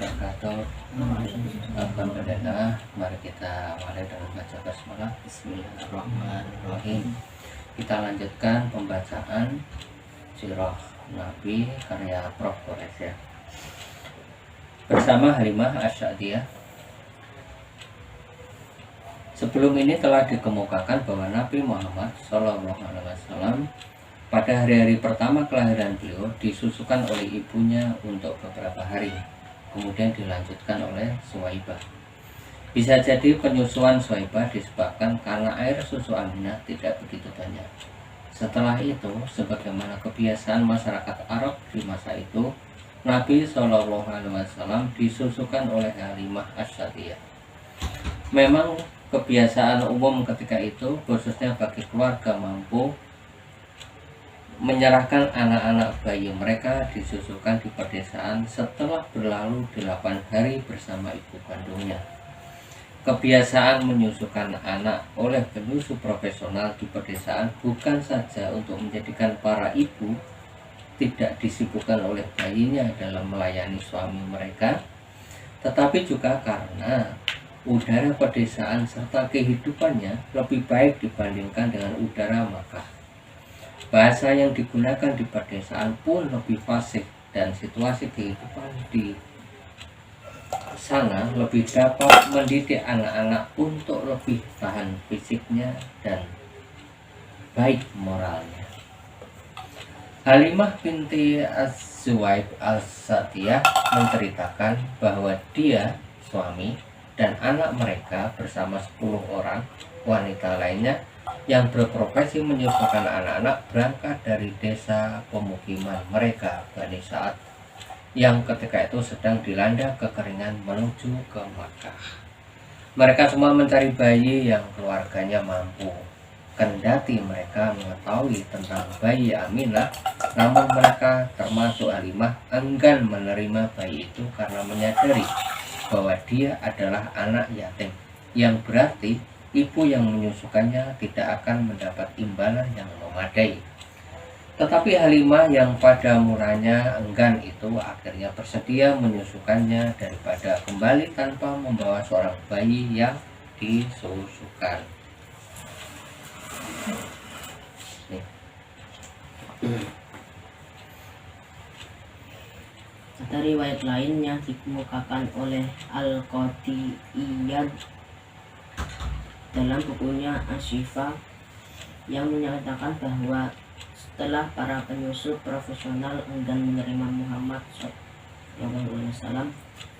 wabarakatuh. Alhamdulillah, mari kita mulai dengan baca basmalah. Bismillahirrahmanirrahim. Kita lanjutkan pembacaan sirah Nabi karya Prof. Kores ya, bersama Halimah Asy-Sya'diyah. Sebelum ini telah dikemukakan bahwa Nabi Muhammad SAW pada hari-hari pertama kelahiran beliau disusukan oleh ibunya untuk beberapa hari, kemudian dilanjutkan oleh Suwaibah. Bisa jadi penyusuan Suwaibah disebabkan karena air susu Aminah tidak begitu banyak. Setelah itu, sebagaimana kebiasaan masyarakat Arab di masa itu, Nabi SAW disusukan oleh Halimah Asy-Sya'diyah. Memang kebiasaan umum ketika itu, khususnya bagi keluarga mampu, menyerahkan anak-anak bayi mereka disusukan di pedesaan setelah berlalu 8 hari bersama ibu kandungnya. Kebiasaan menyusukan anak oleh penyusu profesional di pedesaan bukan saja untuk menjadikan para ibu tidak disibukkan oleh bayinya dalam melayani suami mereka, tetapi juga karena udara pedesaan serta kehidupannya lebih baik dibandingkan dengan udara Makkah. Bahasa yang digunakan di pedesaan pun lebih fasih dan situasi kehidupan di sana lebih dapat mendidik anak-anak untuk lebih tahan fisiknya dan baik moralnya. Halimah binti Az-Zuwaib Al-Sya'diyah menceritakan bahwa dia, suami, dan anak mereka bersama 10 orang wanita lainnya yang berprofesi menyusukan anak-anak berangkat dari desa pemukiman mereka, Bani Sa'ad, yang ketika itu sedang dilanda kekeringan menuju ke Makkah. Mereka semua mencari bayi yang keluarganya mampu. Kendati mereka mengetahui tentang bayi Aminah, namun mereka termasuk Halimah enggan menerima bayi itu karena menyadari bahwa dia adalah anak yatim, yang berarti ibu yang menyusukannya tidak akan mendapat imbalan yang memadai. Tetapi Halimah yang pada mulanya enggan itu akhirnya bersedia menyusukannya daripada kembali tanpa membawa seorang bayi yang disusukan. Ada riwayat lain yang dikemukakan oleh Al-Qadi Iyad dalam bukunya Asy-Syifa yang menyatakan bahwa setelah para penyusup profesional enggan menerima Muhammad SAW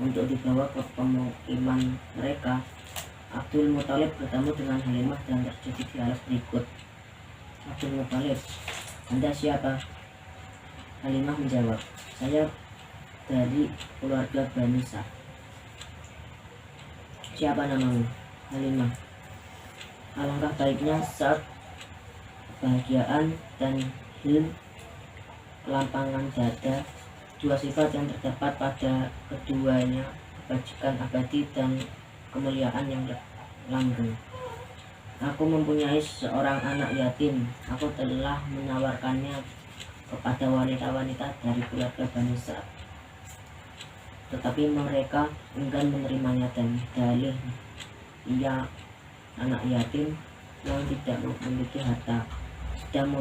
untuk dibawa ke pemukiman mereka, Abdul Muthalib bertemu dengan Halimah dan terjadi dialog berikut. Abdul Muthalib, "Anda siapa?" Halimah menjawab, "Saya dari keluarga Bani Sa'ad." "Siapa namamu?" Halimah, "Alangkah baiknya Sa'ad, kebahagiaan dan hilm, kelampangan dada, dua sifat yang terdapat pada keduanya, kebajikan abadi dan kemuliaan yang langgeng. Aku mempunyai seorang anak yatim. Aku telah menawarkannya kepada wanita-wanita dari keluarga Bani Sa'ad, tetapi mereka enggan menerimanya dan dalih ia anak yatim yang tidak memiliki harta, sedang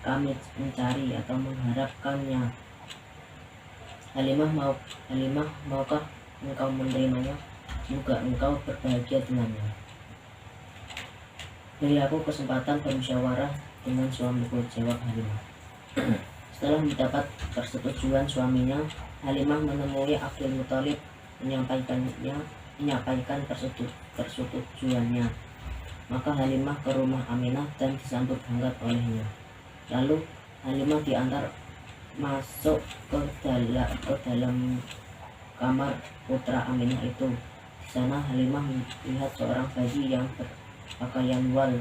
kami mencari atau mengharapkannya. Halimah, maukah engkau menerimanya? Semoga engkau berbahagia dengannya. Beri aku kesempatan bermusyawarah dengan suamiku," jawab Halimah. Setelah mendapat persetujuan suaminya, Halimah menemui Abdul Muthalib menyampaikan persetujuannya. Maka Halimah ke rumah Aminah dan disambut hangat olehnya. Lalu Halimah diantar masuk ke dalam kamar putra Aminah itu. Di sana Halimah melihat seorang bayi yang berpakaian wal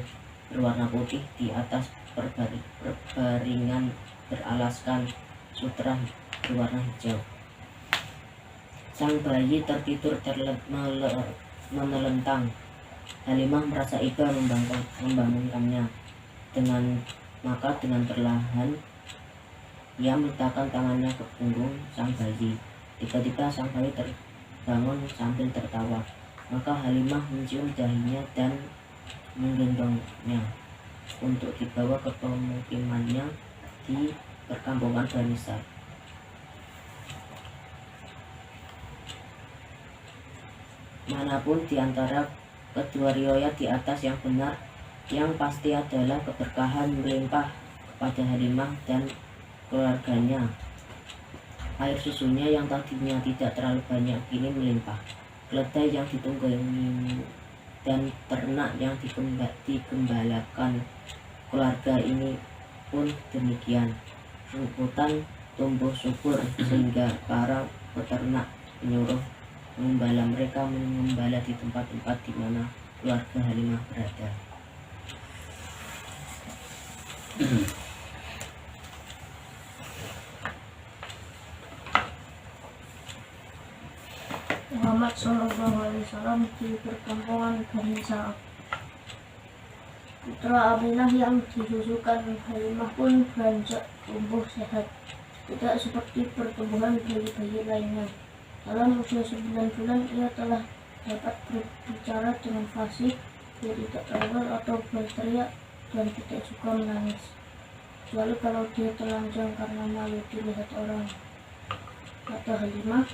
berwarna putih di atas perbaringan beralaskan sutra berwarna hijau. Sang bayi tertidur menelentang. Halimah merasa iba membangunkannya. Dengan perlahan ia meletakkan tangannya ke punggung sang bayi. Tiba-tiba sang bayi terbangun sambil tertawa. Maka Halimah mencium dahinya dan menggendongnya untuk dibawa ke pemukimannya di perkampungan Bani Sa'd. Manapun di antara kedua riwayat di atas yang benar, yang pasti adalah keberkahan melimpah kepada Halimah dan keluarganya. Air susunya yang tadinya tidak terlalu banyak kini melimpah. Keledai yang ditunggangi dan ternak yang digembalakan keluarga ini pun demikian. Rumputan tumbuh subur sehingga para peternak menyuruh pengembala mereka mengembala di tempat-tempat di mana keluarga Halimah berada. Muhammad SAW di perkampungan Bani Sa'd. Putra Aminah yang disusukan Halimah pun beranjak tumbuh sehat, tidak seperti pertumbuhan bayi-bayi lainnya. Dalam usia 9 bulan ia telah dapat berbicara dengan fasih, dia tidak rewel atau berteriak dan tidak suka menangis, kecuali kalau dia telanjang karena malu dilihat orang. Kata Halimah,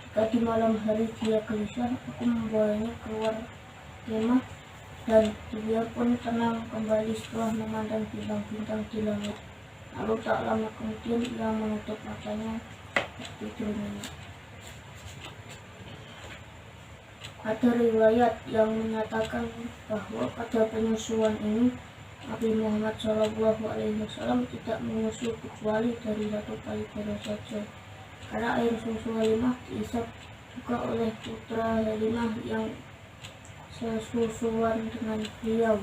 jika di malam hari dia gelisah, aku membawanya keluar kemah dan dia pun tenang kembali setelah memandang bintang-bintang di langit. Lalu tak lama kemudian ia menutup matanya tertidur nyenyak. Ada riwayat yang menyatakan bahwa pada penyusuan ini Nabi Muhammad SAW tidak menyusu kecuali dari satu payudara saja, karena air susu Halimah diisap juga oleh putra Halimah yang sesusuan dengan beliau.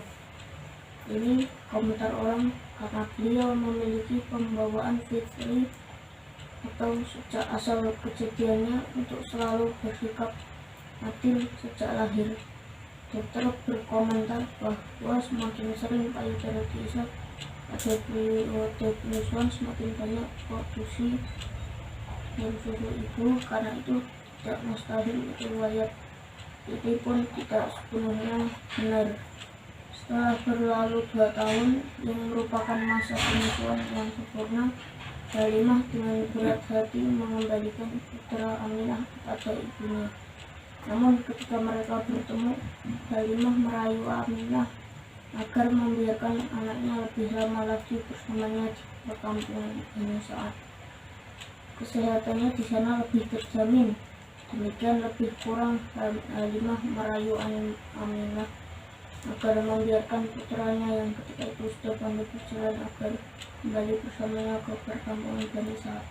Ini komentar orang karena beliau memiliki pembawaan fitri atau sejak asal kejadiannya untuk selalu bersikap adil sejak lahir. Dokter berkomentar bahwa semakin sering payudara diisap pada periode penyusuan, semakin banyak produksi dan susu ibu. Karena itu tidak mustahil riwayat ini pun tidak sepenuhnya benar. Setelah berlalu 2 tahun yang merupakan masa penyusuan yang sempurna, Halimah dengan berat hati mengembalikan putra Aminah kepada ibunya. Namun ketika mereka bertemu, Halimah merayu Aminah agar membiarkan anaknya lebih lama lagi bersamanya di perkampungan Bani Sa'd. Kesehatannya di sana lebih terjamin. Demikian lebih kurang Halimah merayu Aminah agar membiarkan putranya yang ketika itu sudah pandai berjalan agar kembali bersamanya ke perkampungan Bani Sa'd.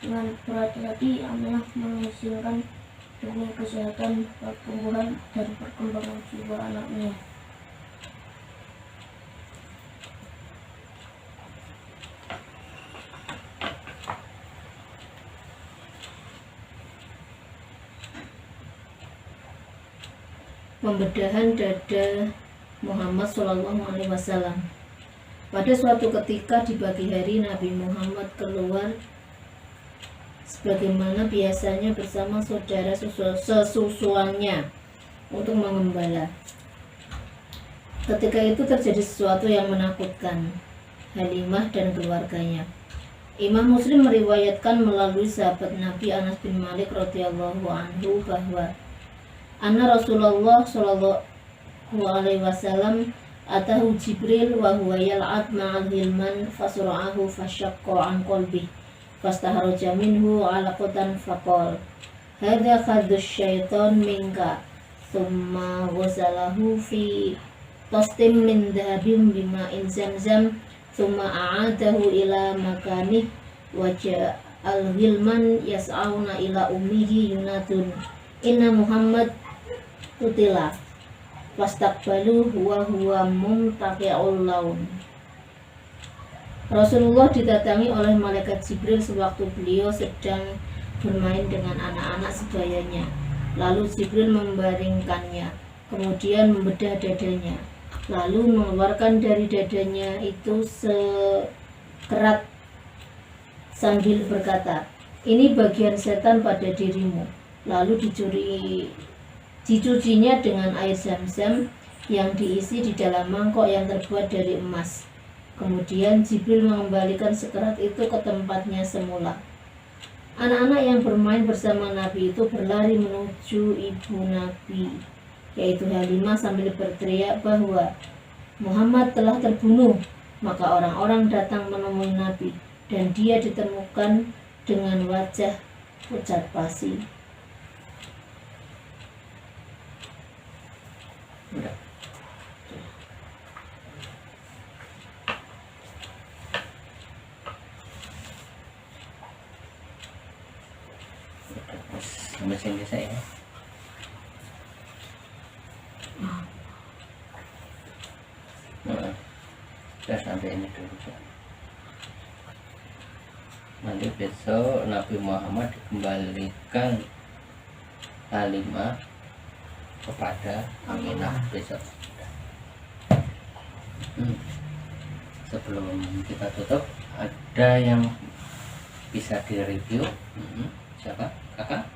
Dengan berat hati Aminah mengizinkan demi kesehatan, pertumbuhan, dan perkembangan jiwa anaknya. Pembedahan dada Muhammad SAW. Pada suatu ketika di pagi hari, Nabi Muhammad keluar sebagaimana biasanya bersama saudara sesusuannya untuk mengembala. Ketika itu terjadi sesuatu yang menakutkan Halimah dan keluarganya. Imam Muslim meriwayatkan melalui sahabat Nabi Anas bin Malik radhiyallahu anhu bahwa anna Rasulullah sallallahu alaihi wasallam atahu Jibril wa huwa yal'ab ma'al hilman fasura'ahu fasyaqqa an qalbi fastaharaja minhu 'alaqatan faqal hadza khadus syaitan minka thumma wasalahu fi tastim min dhahabin bima'in zamzam thumma a'adahu ila makanih wa ja'al hilman yas'auna ila ummihi yunatun inna Muhammad tutila wastaqbalu wa huwa muntaqi'ul laun. Rasulullah didatangi oleh malaikat Jibril sewaktu beliau sedang bermain dengan anak-anak sebayanya. Lalu Jibril membaringkannya, kemudian membedah dadanya, lalu mengeluarkan dari dadanya itu sekerat sambil berkata, ini bagian setan pada dirimu. Lalu dicucinya dengan air zam-zam yang diisi di dalam mangkok yang terbuat dari emas. Kemudian Jibril mengembalikan sekerat itu ke tempatnya semula. Anak-anak yang bermain bersama Nabi itu berlari menuju ibu Nabi, yaitu Halimah, sambil berteriak bahwa Muhammad telah terbunuh. Maka orang-orang datang menemui Nabi, dan dia ditemukan dengan wajah pucat pasi. Udah. Sampai sini saya. Sudah sampai ini dulu. Nanti besok Nabi Muhammad dikembalikan Halimah kepada Aminah besok. Sebelum kita tutup, ada yang bisa direview? Siapa? Kakak?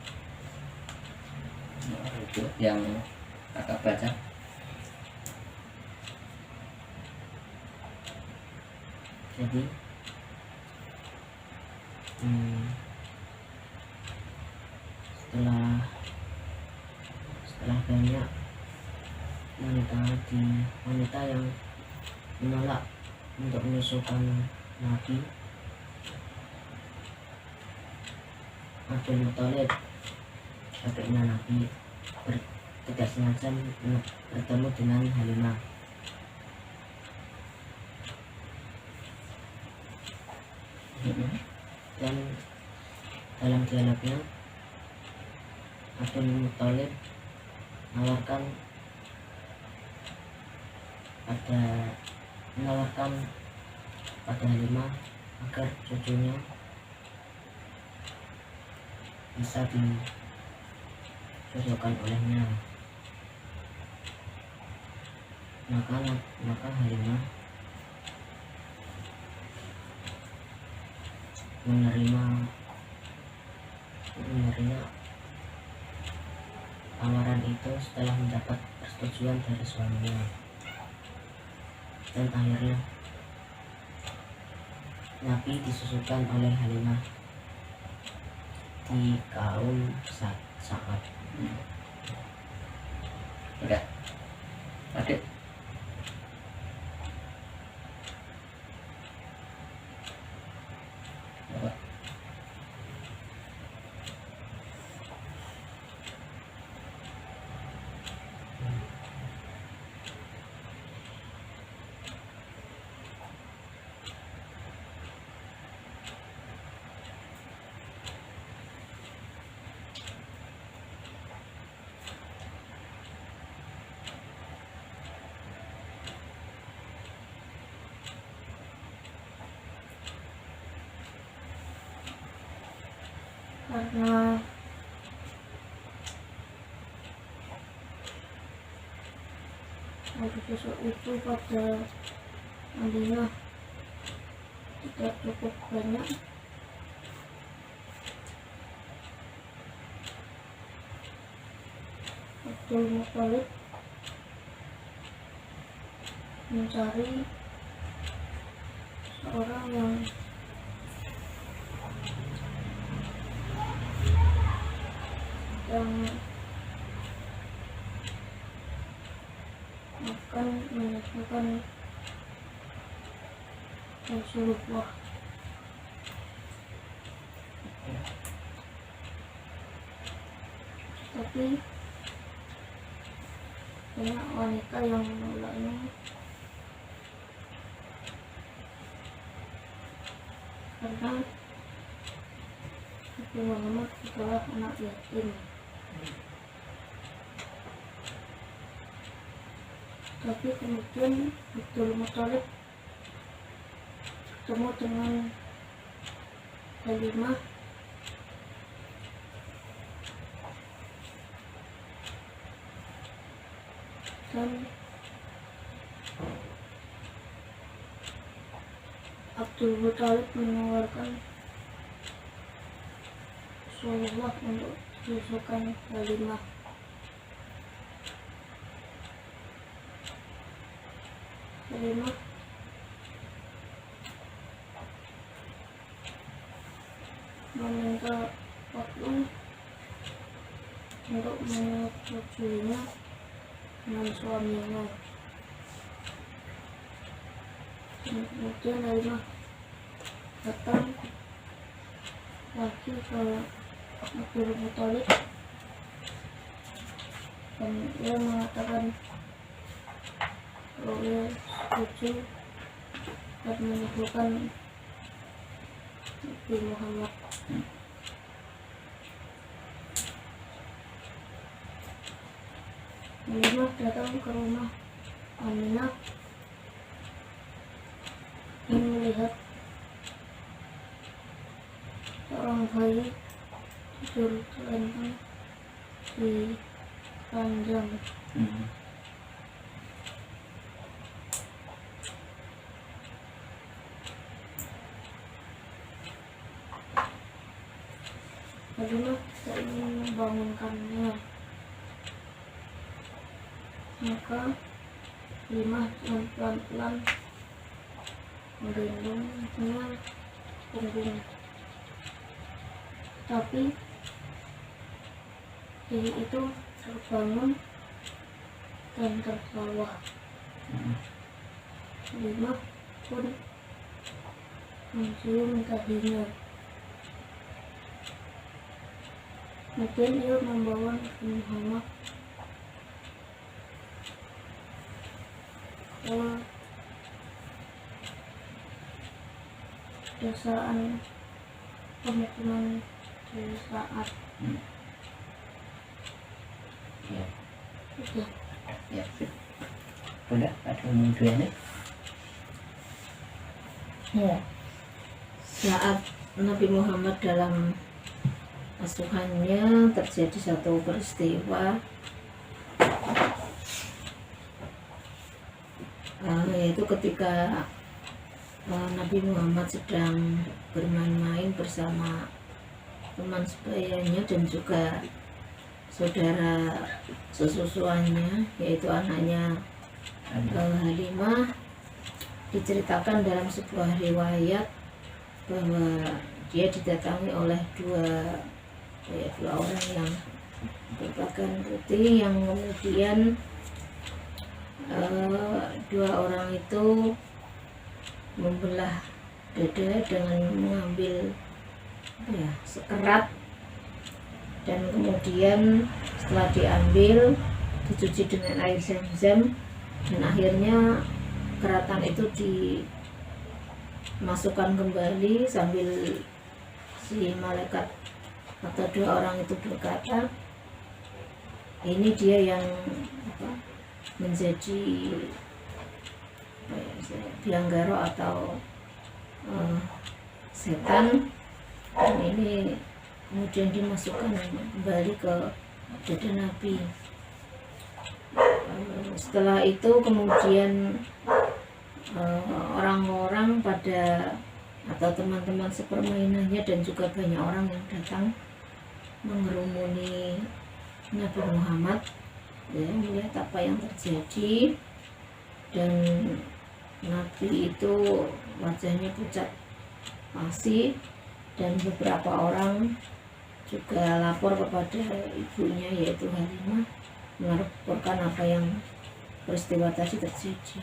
Review yang kakak baca. Jadi setelah banyak wanita yang menolak untuk menyusukan Nabi, Abdul Muthalib, adiknya Nabi, tidak sengaja bertemu dengan Halimah. Dan dalam dialognya Abdul Muthalib menawarkan pada Halimah agar cucunya bisa disusukan olehnya. Maka Halimah menerima tawaran itu setelah mendapat persetujuan dari suaminya. Dan akhirnya Nabi disusukan oleh Halimah di kaum Sa'ad. Udah. Adik. Apa? Karena sosok itu pada Madinah tidak cukup banyak, Abdul Muthalib mencari seorang yang akan menyatukan Rasulullah. Tapi banyak wanita yang menolaknya karena Nabi Muhammad adalah anak yatim. Tapi kemudian Abdul Muthalib bertemu dengan Halimah dan Abdul Muthalib menawarkan Rasulullah untuk disusukan Halimah. Halimah meminta waktu untuk menyetujuinya dengan suaminya. Dan kemudian Halimah datang lagi ke Abdul Muthalib dan ia mengatakan kalau ia setuju dan menyebutkan Nabi Muhammad. Halimah datang ke rumah Aminah dan melihat seorang bayi tidur telentang di ranjang. Halimah tidak ingin membangunkannya, maka Halimah dengan pelan-pelan menggendongnya punggung. Tapi bayi itu terbangun dan tertawa. Halimah pun mencium dahinya. Kemudian ia membawa Nabi Muhammad ke desaan pemukiman di saat Ya. itu. Ya. Udah, ada kemudiannya. Ya. Saat Nabi Muhammad dalam asuhannya terjadi satu peristiwa, yaitu ketika Nabi Muhammad sedang bermain-main bersama teman sebayanya dan juga saudara sesusuannya, yaitu anaknya Halimah. Diceritakan dalam sebuah riwayat bahwa dia didatangi oleh dua orang yang berpakaian putih, yang kemudian dua orang itu membelah dada dengan mengambil sekerat, dan kemudian setelah diambil dicuci dengan air zam-zam, dan akhirnya keratan itu dimasukkan kembali sambil si malaikat atau dua orang itu berkata, ini dia yang menjadi bianggaro atau setan, dan ini kemudian dimasukkan kembali ke dada Nabi. Setelah itu kemudian orang-orang pada atau teman-teman sepermainannya dan juga banyak orang yang datang mengerumuni Nabi Muhammad, ya, melihat apa yang terjadi, dan Nabi itu wajahnya pucat pasi, dan beberapa orang juga lapor kepada ibunya yaitu Halimah, melaporkan apa yang peristiwa tadi terjadi.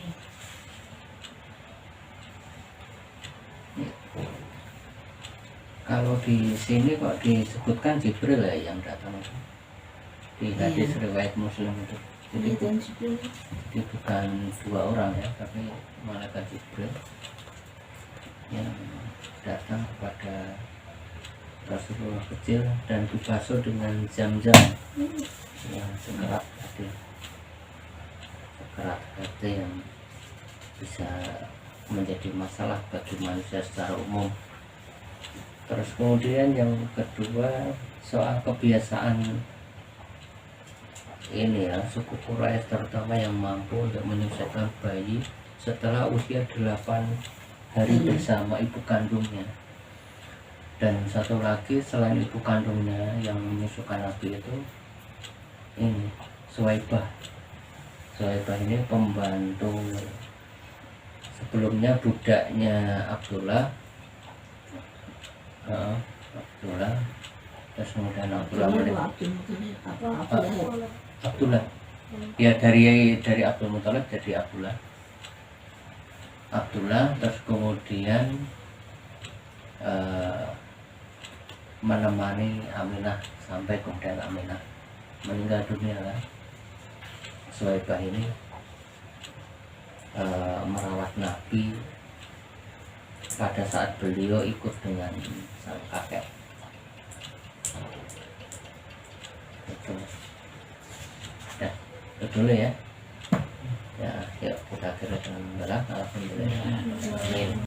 Kalau di sini kok disebutkan Jibril ya yang datang di hadis riwayat Muslim itu. Jadi bukan dua orang ya, tapi malaikat Jibril yang datang kepada Rasulullah kecil dan dibasuh dengan zam-zam yang sekerat hati yang bisa menjadi masalah bagi manusia secara umum. Terus kemudian yang kedua soal kebiasaan ini ya, suku Quraisy terutama yang mampu untuk menyusukan bayi setelah usia 8 hari bersama ibu kandungnya. Dan satu lagi selain ibu kandungnya yang menyusukan Nabi itu ini Suwaibah. Suwaibah ini pembantu, sebelumnya budaknya Abdullah, terus kemudian Abdullah Abdullah ya dari Abdul Muthalib jadi Abdullah, terus kemudian menemani Aminah sampai kemudian Aminah meninggal dunia kan. Suwaibah ini merawat Nabi pada saat beliau ikut dengan sang kakek. Itu dulu ya. Ya, yuk kita akhiri dengan alhamdulillah. Amin.